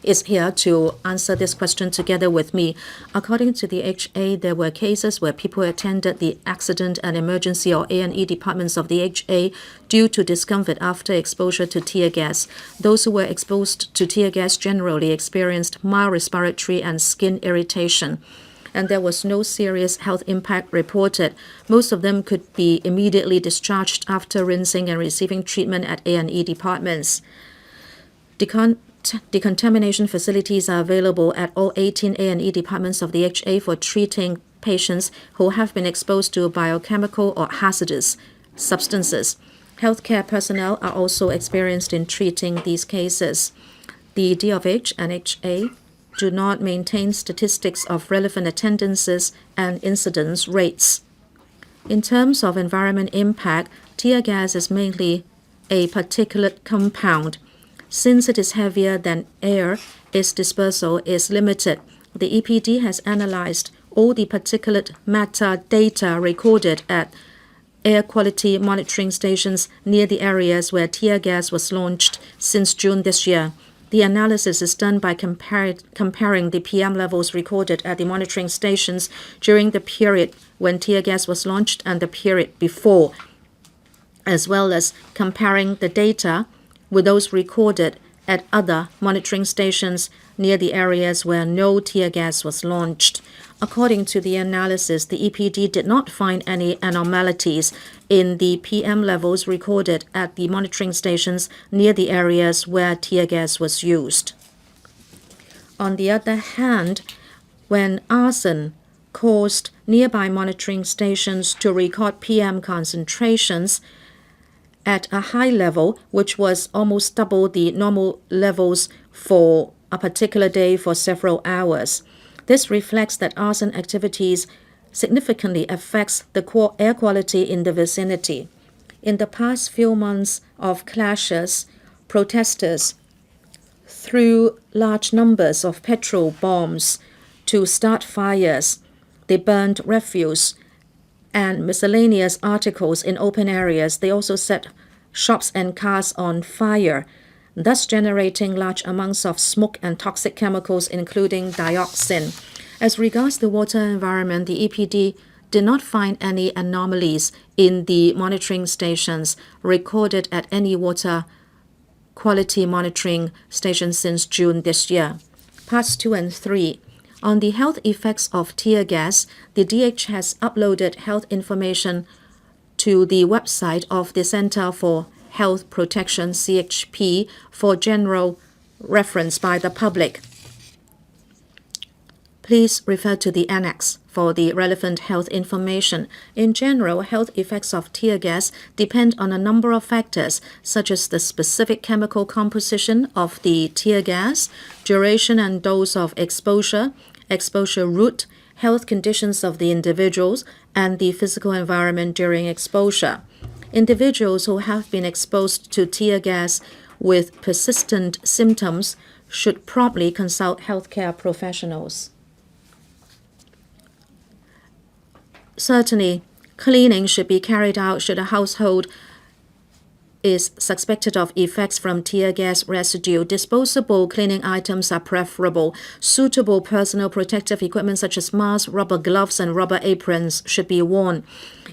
Speaker 3: is here to answer this question together with me. According to the HA, there were cases where people attended the accident and emergency or A&E departments of the HA due to discomfort after exposure to tear gas. Those who were exposed to tear gas generally experienced mild respiratory and skin irritation, and there was no serious health impact reported. Most of them could be immediately discharged after rinsing and receiving treatment at A&E departments. Decontamination facilities are available at all 18 A&E departments of the HA for treating patients who have been exposed to biochemical or hazardous substances. Healthcare personnel are also experienced in treating these cases. The D of H and HA do not maintain statistics of relevant attendances and incidence rates. In terms of environment impact, tear gas is mainly a particulate compound. Since it is heavier than air, its dispersal is limited. The EPD has analyzed all the particulate matter data recorded at air quality monitoring stations near the areas where tear gas was launched since June this year. The analysis is done by comparing the PM levels recorded at the monitoring stations during the period when tear gas was launched and the period before, as well as comparing the data with those recorded at other monitoring stations near the areas where no tear gas was launched. According to the analysis, the EPD did not find any abnormalities in the PM levels recorded at the monitoring stations near the areas where tear gas was used. On the other hand, when arson caused nearby monitoring stations to record PM concentrations at a high level, which was almost double the normal levels for a particular day for several hours. This reflects that arson activities significantly affects the air quality in the vicinity. In the past few months of clashes, protesters threw large numbers of petrol bombs to start fires. They burned refuse and miscellaneous articles in open areas. They also set shops and cars on fire, thus generating large amounts of smoke and toxic chemicals, including dioxin. As regards the water environment, the EPD did not find any anomalies in the monitoring stations recorded at any water quality monitoring station since June this year. Parts 2 and 3. On the health effects of tear gas, the DH has uploaded health information to the website of the Center for Health Protection, CHP, for general reference by the public. Please refer to the annex for the relevant health information. In general, health effects of tear gas depend on a number of factors, such as the specific chemical composition of the tear gas, duration and dose of exposure, exposure route, health conditions of the individuals, and the physical environment during exposure. Individuals who have been exposed to tear gas with persistent symptoms should promptly consult healthcare professionals. Certainly, cleaning should be carried out should a household is suspected of effects from tear gas residue. Disposable cleaning items are preferable. Suitable personal protective equipment such as masks, rubber gloves, and rubber aprons should be worn.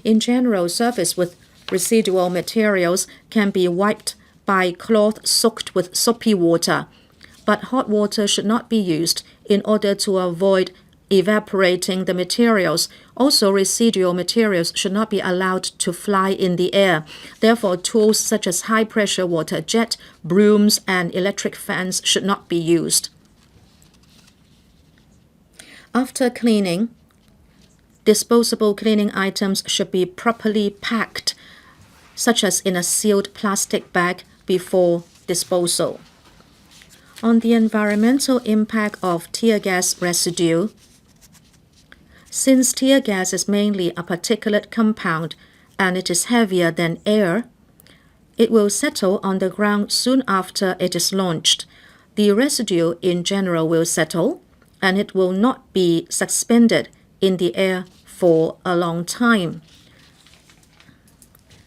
Speaker 3: In general, surface with residual materials can be wiped by cloth soaked with soapy water, but hot water should not be used in order to avoid evaporating the materials. Also, residual materials should not be allowed to fly in the air. Therefore, tools such as high-pressure water jet, brooms, and electric fans should not be used. After cleaning, disposable cleaning items should be properly packed, such as in a sealed plastic bag, before disposal. On the environmental impact of tear gas residue, since tear gas is mainly a particulate compound and it is heavier than air, it will settle on the ground soon after it is launched. The residue in general will settle and it will not be suspended in the air for a long time.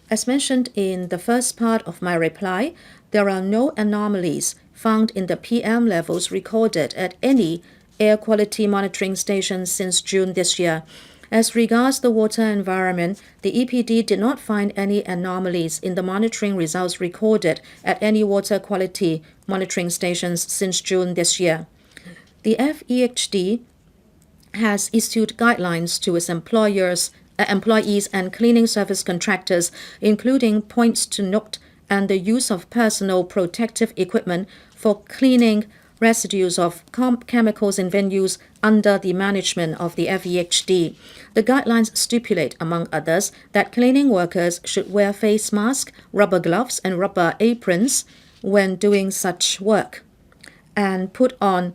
Speaker 3: As mentioned in the first part of my reply, there are no anomalies found in the PM levels recorded at any air quality monitoring station since June this year. As regards the water environment, the EPD did not find any anomalies in the monitoring results recorded at any water quality monitoring stations since June this year. The FEHD has issued guidelines to its employees and cleaning service contractors, including points to note and the use of personal protective equipment for cleaning residues of chemicals in venues under the management of the FEHD. The guidelines stipulate, among others, that cleaning workers should wear face masks, rubber gloves, and rubber aprons when doing such work, and put on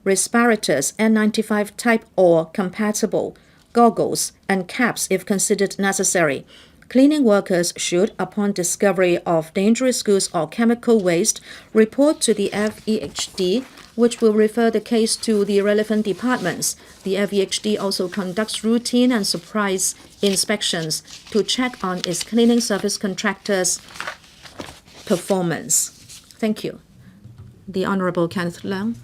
Speaker 3: respirators N95 type or compatible, goggles, and caps if considered necessary. Cleaning workers should, upon discovery of dangerous goods or chemical waste, report to the FEHD, which will refer the case to the relevant departments. The FEHD also conducts routine and surprise inspections to check on its cleaning service contractors' performance. Thank you. The Honorable Kenneth Leung.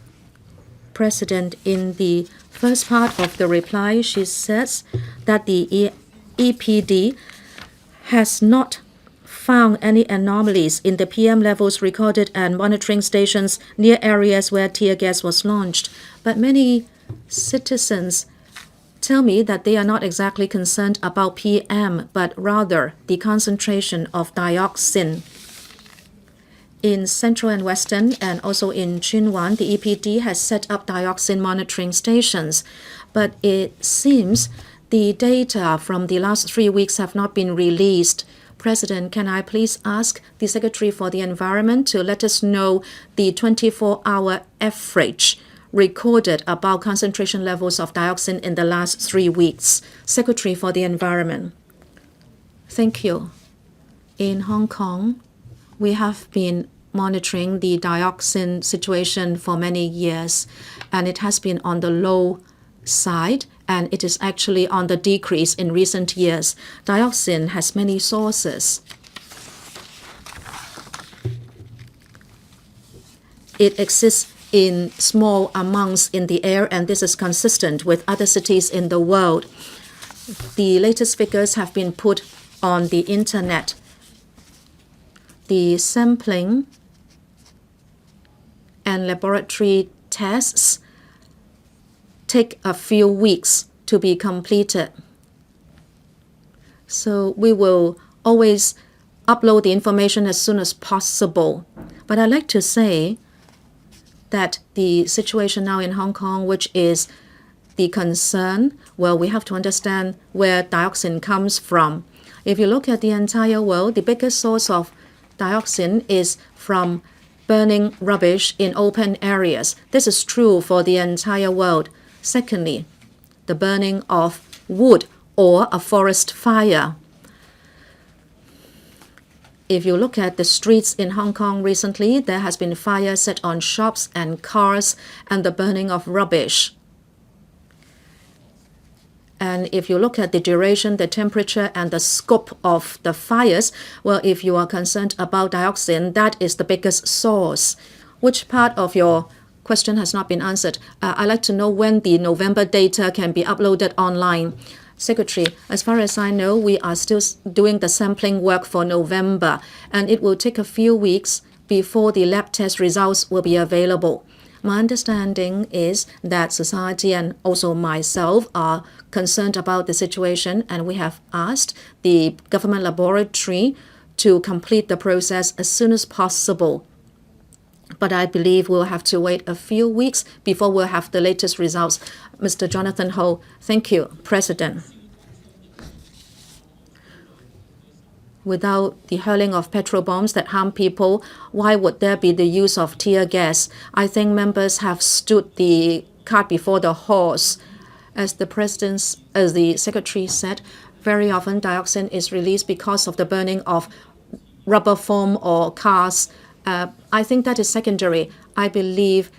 Speaker 3: President, in the first part of the reply, she says that the EPD has not found any anomalies in the PM levels recorded at monitoring stations near areas where tear gas was launched. But many citizens tell me that they are not exactly concerned about PM, but rather the concentration of dioxin. In Central and Western and also in Chunwan, the EPD has set up dioxin monitoring stations, but it seems the data from the last 3 weeks have not been released. President, can I please ask the Secretary for the Environment to let us know the 24-hour average recorded about concentration levels of dioxin in the last 3 weeks? Secretary for the Environment. Thank you. In Hong Kong, we have been monitoring the dioxin situation for many years, and it has been on the low side, and it is actually on the decrease in recent years. Dioxin has many sources. It exists in small amounts in the air, and this is consistent with other cities in the world. The latest figures have been put on the internet. The sampling and laboratory tests take a few weeks to be completed. So we will always upload the information as soon as possible. But I'd like to say that the situation now in Hong Kong, which is the concern, well, we have to understand where dioxin comes from. If you look at the entire world, the biggest source of dioxin is from burning rubbish in open areas. This is true for the entire world. Secondly, the burning of wood or a forest fire. If you look at the streets in Hong Kong recently, there has been fire set on shops and cars and the burning of rubbish. And if you look at the duration, the temperature, and the scope of the fires, well, if you are concerned about dioxin, that is the biggest source. Which part of your question has not been answered? I'd like to know when the November data can be uploaded online. Secretary, as far as I know, we are still doing the sampling work for November, and it will take a few weeks before the lab test results will be available. My understanding is that society and also myself are concerned about the situation, and we have asked the government laboratory to complete the process as soon as possible. But I believe we'll have to wait a few weeks before we'll have the latest results. Mr. Jonathan Ho, thank you, President. Without the hurling of petrol bombs that harm people, why would there be the use of tear gas? I think members have stood the cart before the horse. As the Secretary said, very often dioxin is released because of the burning of rubber foam or cars. I think that is secondary. I believe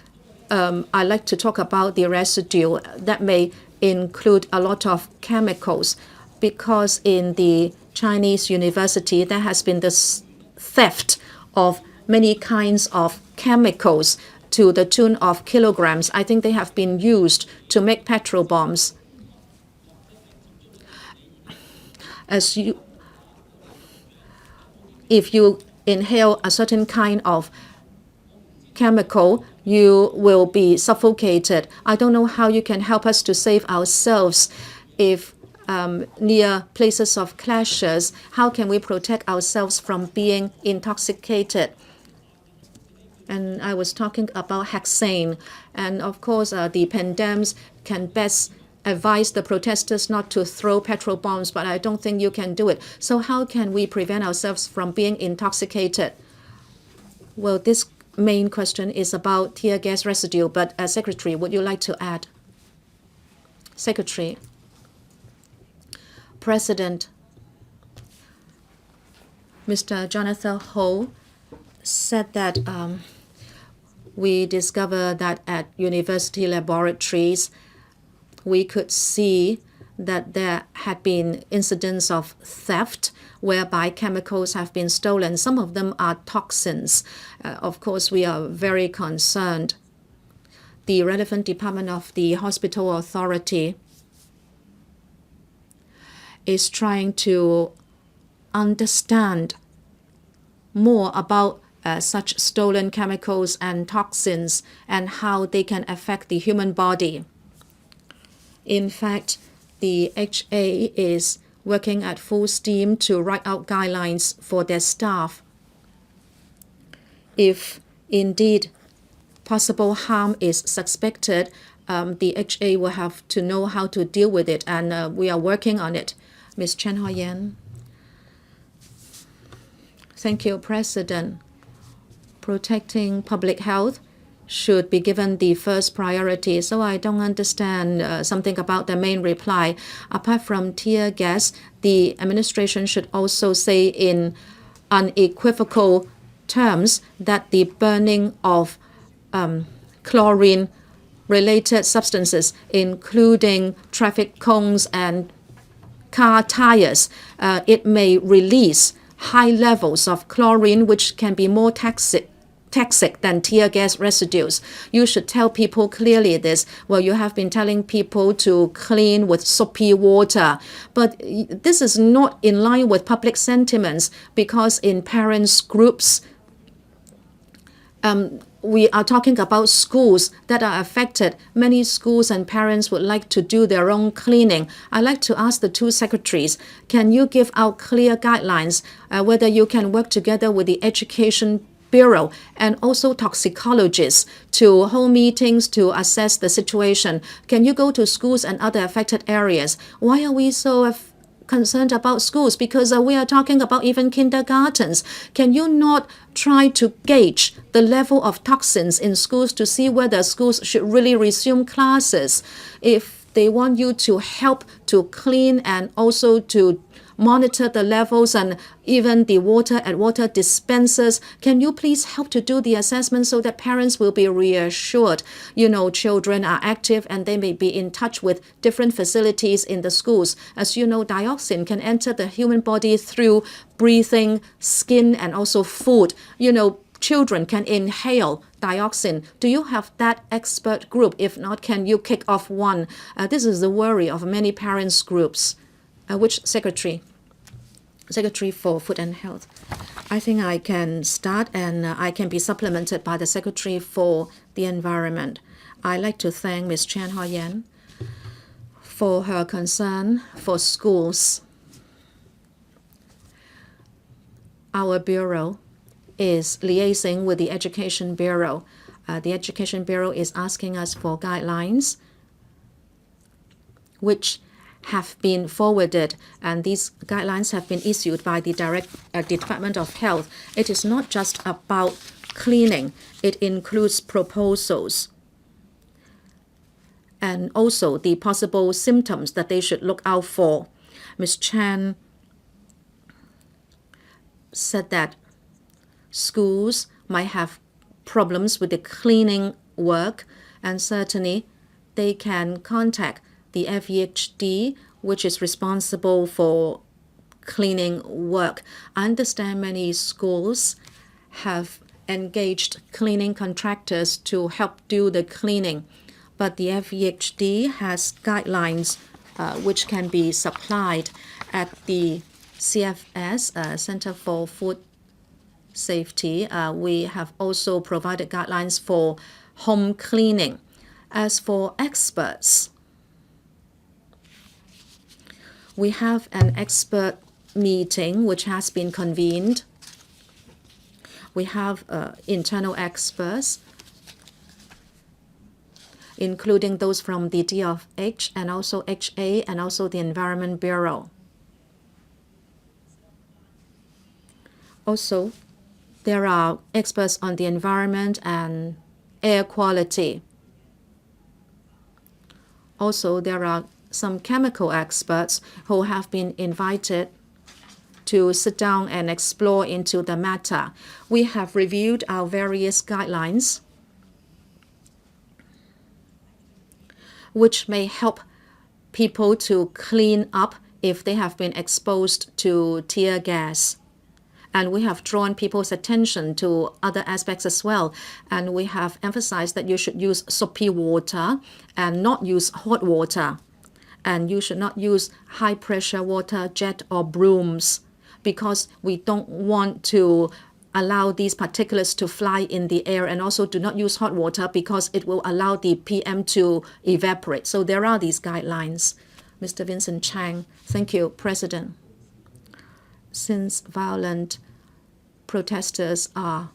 Speaker 3: I like to talk about the residue that may include a lot of chemicals, because in the Chinese university there has been this theft of many kinds of chemicals to the tune of kilograms. I think they have been used to make petrol bombs. If you inhale a certain kind of chemical, you will be suffocated. I don't know how you can help us to save ourselves if near places of clashes. How can we protect ourselves from being intoxicated? And I was talking about hexane. And of course, the pandemics can best advise the protesters not to throw petrol bombs, but I don't think you can do it. So how can we prevent ourselves from being intoxicated? Well, this main question is about tear gas residue, but Secretary, would you like to add? Secretary. President, Mr. Jonathan Ho said that we discovered that at university laboratories we could see that there had been incidents of theft whereby chemicals have been stolen. Some of them are toxins. Of course, we are very concerned. The relevant department of the hospital authority is trying to understand more about such stolen chemicals and toxins and how they can affect the human body. In fact, the HA is working at full steam to write out guidelines for their staff. If indeed possible harm is suspected, the HA will have to know how to deal with it, and we are working on it. Ms. Chen Hao-yan. Thank you, President. Protecting public health should be given the first priority. So I don't understand something about the main reply. Apart from tear gas, the administration should also say in unequivocal terms that the burning of chlorine-related substances, including traffic cones and car tires, it may release high levels of chlorine, which can be more toxic than tear gas residues. You should tell people clearly this. Well, you have been telling people to clean with soapy water, but this is not in line with public sentiments, because in parents' groups, we are talking about schools that are affected. Many schools and parents would like to do their own cleaning. I'd like to ask the two secretaries, can you give out clear guidelines whether you can work together with the Education Bureau and also toxicologists to hold meetings to assess the situation? Can you go to schools and other affected areas? Why are we so concerned about schools? Because we are talking about even kindergartens. Can you not try to gauge the level of toxins in schools to see whether schools should really resume classes? If they want you to help to clean and also to monitor the levels and even the water at water dispensers, can you please help to do the assessment so that parents will be reassured? You know, children are active and they may be in touch with different facilities in the schools. As you know, dioxin can enter the human body through breathing, skin, and also food. You know, children can inhale dioxin. Do you have that expert group? If not, can you kick off one? This is the worry of many parents' groups. Which secretary? Secretary for Food and Health. I think I can start, and I can be supplemented by the Secretary for the Environment. I'd like to thank Ms. Chen Hao-yan for her concern for schools. Our Bureau is liaising with the Education Bureau. The Education Bureau is asking us for guidelines which have been forwarded, and these guidelines have been issued by the Department of Health. It is not just about cleaning. It includes proposals and also the possible symptoms that they should look out for. Ms. Chan said that schools might have problems with the cleaning work, and certainly they can contact the FEHD, which is responsible for cleaning work. I understand many schools have engaged cleaning contractors to help do the cleaning, but the FEHD has guidelines which can be supplied at the CFS, Center for Food Safety. We have also provided guidelines for home cleaning. As for experts, we have an expert meeting which has been convened. We have internal experts, including those from the DFH and also HA and also the Environment Bureau. Also, there are experts on the environment and air quality. Also, there are some chemical experts who have been invited to sit down and explore into the matter. We have reviewed our various guidelines, which may help people to clean up if they have been exposed to tear gas. And we have drawn people's attention to other aspects as well. And we have emphasized that you should use soapy water and not use hot water. And you should not use high pressure water, jet or brooms, because we don't want to allow these particulates to fly in the air, and also do not use hot water because it will allow the PM to evaporate. So there are these guidelines. Mr. Vincent Chang. Thank you, President. Since violent protesters are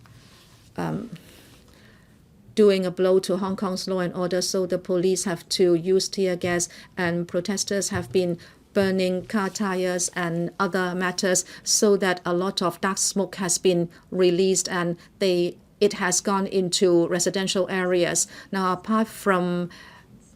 Speaker 3: doing a blow to Hong Kong's law and order, so the police have to use tear gas, and protesters have been burning car tires and other matters, so that a lot of dark smoke has been released, and it has gone into residential areas. Now, apart from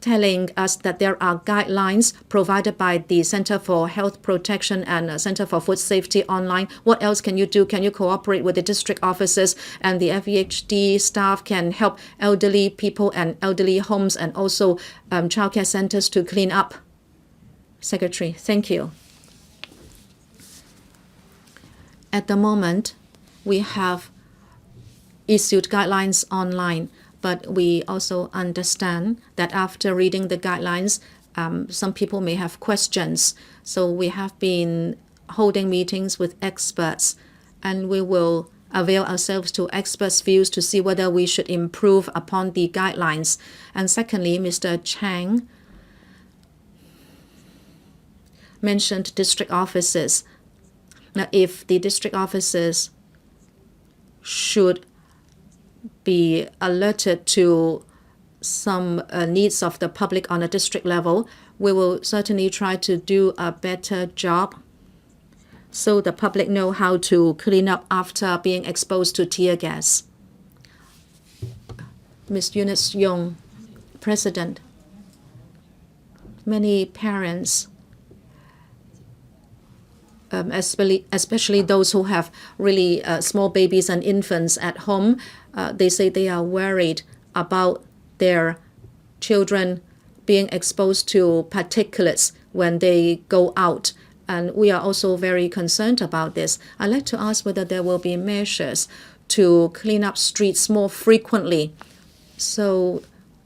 Speaker 3: telling us that there are guidelines provided by the Center for Health Protection and Center for Food Safety online, what else can you do? Can you cooperate with the district offices, and the FEHD staff can help elderly people and elderly homes and also childcare centers to clean up? Secretary, thank you. At the moment, we have issued guidelines online, but we also understand that after reading the guidelines, some people may have questions. So we have been holding meetings with experts, and we will avail ourselves to experts' views to see whether we should improve upon the guidelines. And secondly, Mr. Chang mentioned district offices. Now, if the district offices should be alerted to some needs of the public on a district level, we will certainly try to do a better job so the public know how to clean up after being exposed to tear gas. Ms. Eunice Yong, President. Many parents, especially those who have really small babies and infants at home, they say they are worried about their children being exposed to particulates when they go out. And we are also very concerned about this. I'd like to ask whether there will be measures to clean up streets more frequently, so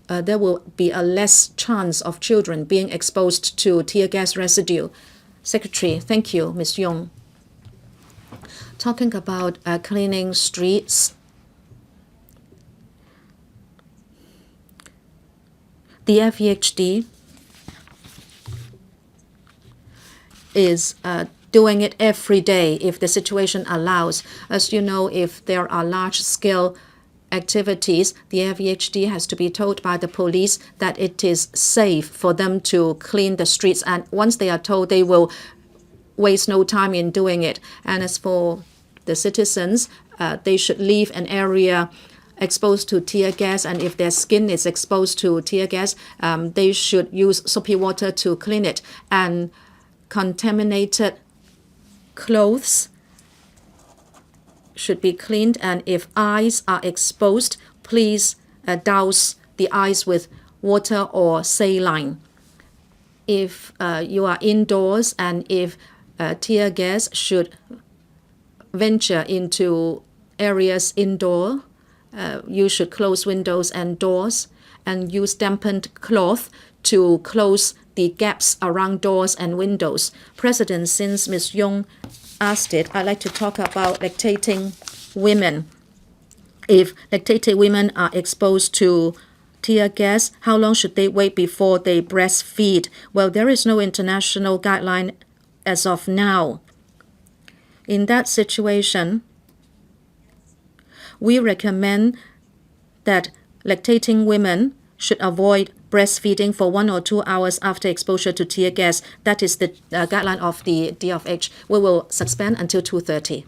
Speaker 3: there will be a less chance of children being exposed to tear gas residue. Secretary, thank you, Ms. Yong. Talking about cleaning streets, the FEHD is doing it every day if the situation allows. As you know, if there are large-scale activities, the FEHD has to be told by the police that it is safe for them to clean the streets. And once they are told, they will waste no time in doing it. And as for the citizens, they should leave an area exposed to tear gas, and if their skin is exposed to tear gas, they should use soapy water to clean it. And contaminated clothes should be cleaned, and if eyes are exposed, please douse the eyes with water or saline. If you are indoors and if tear gas should venture into areas indoor, you should close windows and doors and use dampened cloth to close the gaps around doors and windows. President, since Ms. Yong asked it, I'd like to talk about lactating women. If lactating women are exposed to tear gas, how long should they wait before they breastfeed? Well, there is no international guideline as of now. In that situation, we recommend that lactating women should avoid breastfeeding for 1 or 2 hours after exposure to tear gas. That is the guideline of the DFH. We will suspend until 2:30.